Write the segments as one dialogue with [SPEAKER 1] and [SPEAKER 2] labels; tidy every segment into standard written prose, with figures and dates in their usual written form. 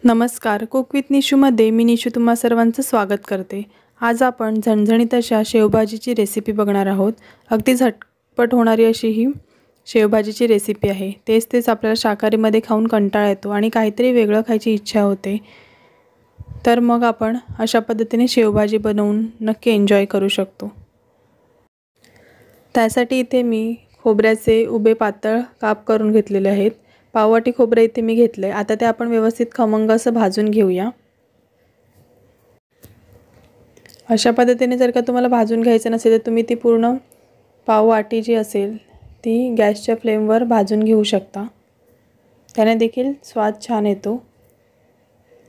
[SPEAKER 1] नमस्कार, cook with निशूमध्ये मी निशू तुम्हा सर्वांचं स्वागत करते। आज आपण झणझणीत अशा शेवभाजीची रेसिपी बघणार आहोत। अगदी झटपट होणारी अशी ही शेवभाजीची रेसिपी आहे। तेच आपल्याला शाकाहारीमध्ये खाऊन कंटाळा येतो आणि काहीतरी वेगळं खायची इच्छा होते। तर मग आपण अशा पद्धतीने शेवभाजी बनवून नक्की एन्जॉय करू शकतो। त्यासाठी इथे मी खोबऱ्याचे उभे पातळ काप करून घेतलेले आहेत। पाववाटी खोबरं इथे मी घेतले। आता ते आपण व्यवस्थित खमंग असं भाजून घेऊया। अशा पद्धतीने जर का तुम्हाला भाजून घ्यायचं नसेल तर तुम्ही ती पूर्ण पाववाटी जी असेल ती गॅसच्या फ्लेमवर भाजून घेऊ शकता। त्याने देखील स्वाद छान येतो।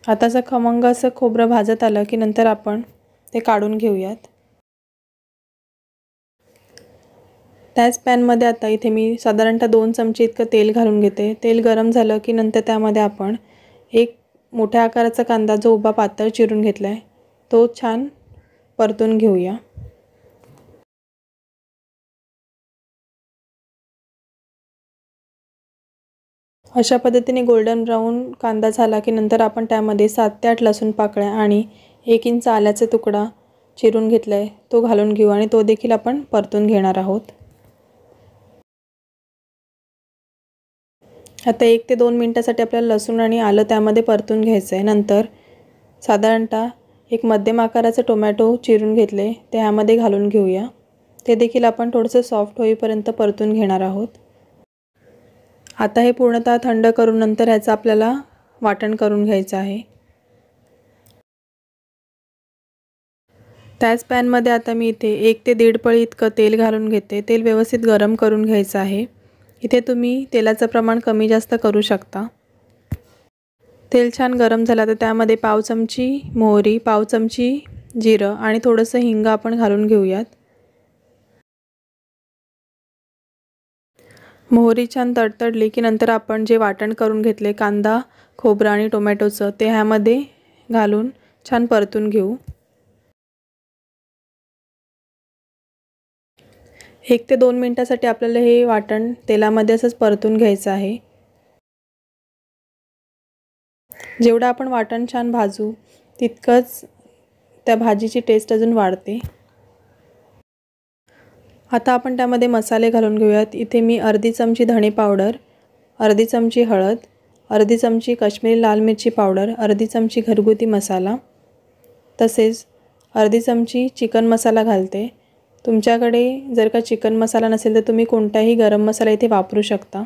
[SPEAKER 1] आता असं खमंग असं खोबरं भाजत आलं की नंतर आपण ते काढून घेऊयात। त्याच पॅनमध्ये आता इथे मी साधारणतः 2 चमचे इतकं तेल घालून घेते। तेल गरम झालं की नंतर त्यामध्ये आपण एक मोठ्या आकाराचा कांदा जो उभा पातळ चिरून घेतलाय तो छान परतून घेऊया। अशा पद्धतीने गोल्डन ब्राउन कांदा झाला की नंतर आपण त्यामध्ये 7 ते 8 लसूण पाकळ्या आणि 1 इंच आल्याचा तुकडा चिरून घेतलाय तो घालून घेऊ आणि तो देखील आपण परतून घेणार आहोत। आता 1 ते 2 मिनिटांसाठी आपल्याला लसूण आणि आलं त्यामध्ये परतून घ्यायचं आहे। नंतर साधारणतः एक मध्यम आकाराचे टोमॅटो चिरून घेतले ते ह्यामध्ये घालून घेऊया। ते देखील आपण थोडंसं सॉफ्ट होईपर्यंत परतून घेणार आहोत। आता हे पूर्णतः थंड करून नंतर ह्याचं आपल्याला वाटण करून घ्यायचं आहे। त्याच पॅनमध्ये आता मी इथे 1 ते 1.5 पळी इतकं तेल घालून घेते। तेल व्यवस्थित गरम करून घ्यायचं आहे। इथे तुम्ही तेलाचं प्रमाण कमी जास्त करू शकता। तेल छान गरम झालं तर त्यामध्ये पाव चमची मोहरी, पाव चमची जिरं आणि थोडंसं हिंग आपण घालून घेऊयात। मोहरी छान तडतडली की नंतर आपण जे वाटण करून घेतले कांदा, खोबरं आणि टोमॅटोचं ते ह्यामध्ये घालून छान परतून घेऊ। 1 ते 2 मिनिटांसाठी आपल्याला हे वाटण तेलामध्ये असंच परतून घ्यायचं आहे। जेवढं आपण वाटण छान भाजू तितकंच त्या भाजीची टेस्ट अजून वाढते। आता आपण त्यामध्ये मसाले घालून घेऊयात। इथे मी अर्धी चमची धणे पावडर, अर्धी चमची हळद, अर्धी चमची काश्मीरी लाल मिरची पावडर, अर्धी चमची घरगुती मसाला, तसेच अर्धी चमची चिकन मसाला घालते। तुमच्याकडे जर का चिकन मसाला नसेल तर तुम्ही कोणताही गरम मसाला इथे वापरू शकता।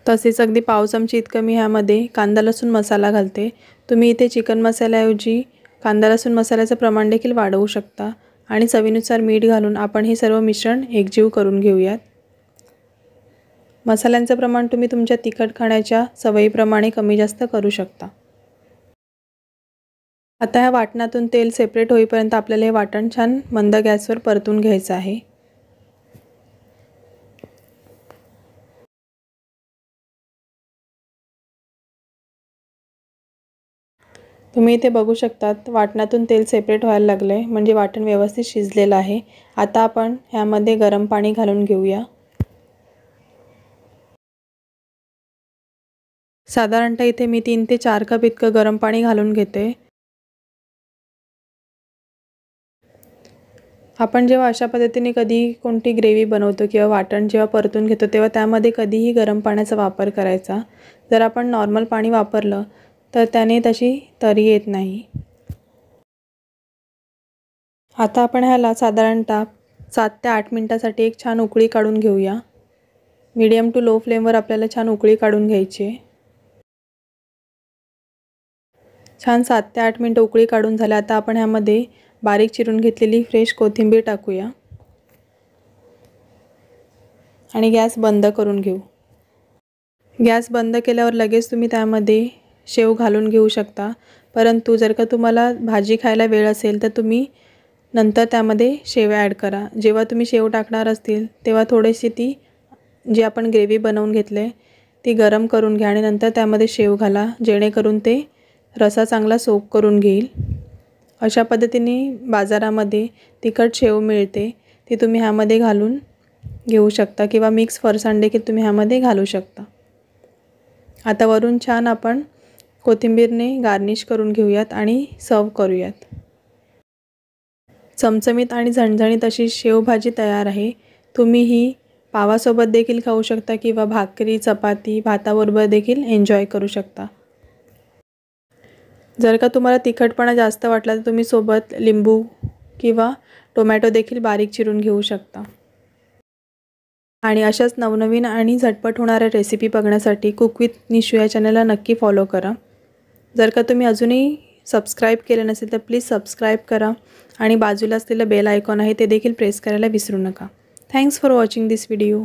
[SPEAKER 1] तसेच अगदी पाव चमची इतकं मी ह्यामध्ये कांदा लसूण मसाला घालते। तुम्ही इथे चिकन मसाल्याऐवजी कांदा लसूण मसाल्याचं प्रमाण देखील वाढवू शकता आणि चवीनुसार मीठ घालून आपण हे सर्व मिश्रण एकजीव करून घेऊयात। मसाल्यांचं प्रमाण तुम्ही तुमच्या तिखट खाण्याच्या सवयीप्रमाणे कमी जास्त करू शकता। आता ह्या वाटणातून तेल सेपरेट होईपर्यंत आपल्याला हे वाटण छान मंद गॅसवर परतून घ्यायचं आहे। तुम्ही इथे बघू शकतात वाटणातून तेल सेपरेट व्हायला लागले म्हणजे वाटण व्यवस्थित शिजलेलं आहे। आता आपण ह्यामध्ये गरम पाणी घालून घेऊया। साधारणतः इथे मी 3 ते 4 कप इतकं गरम पाणी घालून घेते। आपण जेव्हा अशा पद्धतीने कधी कोणती ग्रेव्ही बनवतो किंवा वाटण जेव्हा परतून घेतो तेव्हा त्यामध्ये कधीही गरम पाण्याचा वापर करायचा। जर आपण नॉर्मल पाणी वापरलं तर त्याने तशी तरी येत नाही। आता आपण ह्याला साधारणतः 7 ते 8 मिनिटांसाठी एक छान उकळी काढून घेऊया। मीडियम टू लो फ्लेमवर आपल्याला छान उकळी काढून घ्यायची आहे। छान 7 ते 8 मिनिटं उकळी काढून झाले। आता आपण ह्यामध्ये बारीक चिरून घेतलेली फ्रेश कोथिंबीर टाकूया आणि गॅस बंद करून घेऊ। गॅस बंद केल्यावर लगेच तुम्ही त्यामध्ये शेव घालून घेऊ शकता। परंतु जर का तुम्हाला भाजी खायला वेळ असेल तर तुम्ही नंतर त्यामध्ये शेव ॲड करा। जेव्हा तुम्ही शेव टाकणार असतील तेव्हा थोडीशी ती जी आपण ग्रेव्ही बनवून घेतले ती गरम करून घ्या आणि नंतर त्यामध्ये शेव घाला जेणेकरून ते रसा चांगला सोक करून घेईल। अशा पद्धतीने बाजारामध्ये तिखट शेव मिळते ती तुम्ही ह्यामध्ये घालून घेऊ शकता किंवा मिक्स फरसाण देखील तुम्ही ह्यामध्ये घालू शकता। आता वरून छान आपण कोथिंबीरने गार्निश करून घेऊयात आणि सर्व करूयात। चमचमीत आणि झणझणीत अशी शेवभाजी तयार आहे। तुम्ही ही पावासोबत देखील खाऊ शकता किंवा भाकरी, चपाती, भाताबरोबर देखील एन्जॉय करू शकता। जर का तुम्हाला तिखटपणा जास्त वाटला तर तुम्ही सोबत लिंबू किंवा टोमॅटो देखील बारीक चिरून घेऊ शकता। आणि अशाच नवनवीन आणि झटपट होणाऱ्या रेसिपी बघण्यासाठी कुक विथ निशू या चॅनलला नक्की फॉलो करा। जर का तुम्ही अजूनही सबस्क्राईब केले नसेल तर प्लीज सबस्क्राईब करा आणि बाजूला असलेलं बेल आयकॉन आहे ते देखील प्रेस करायला विसरू नका। Thanks for watching this video.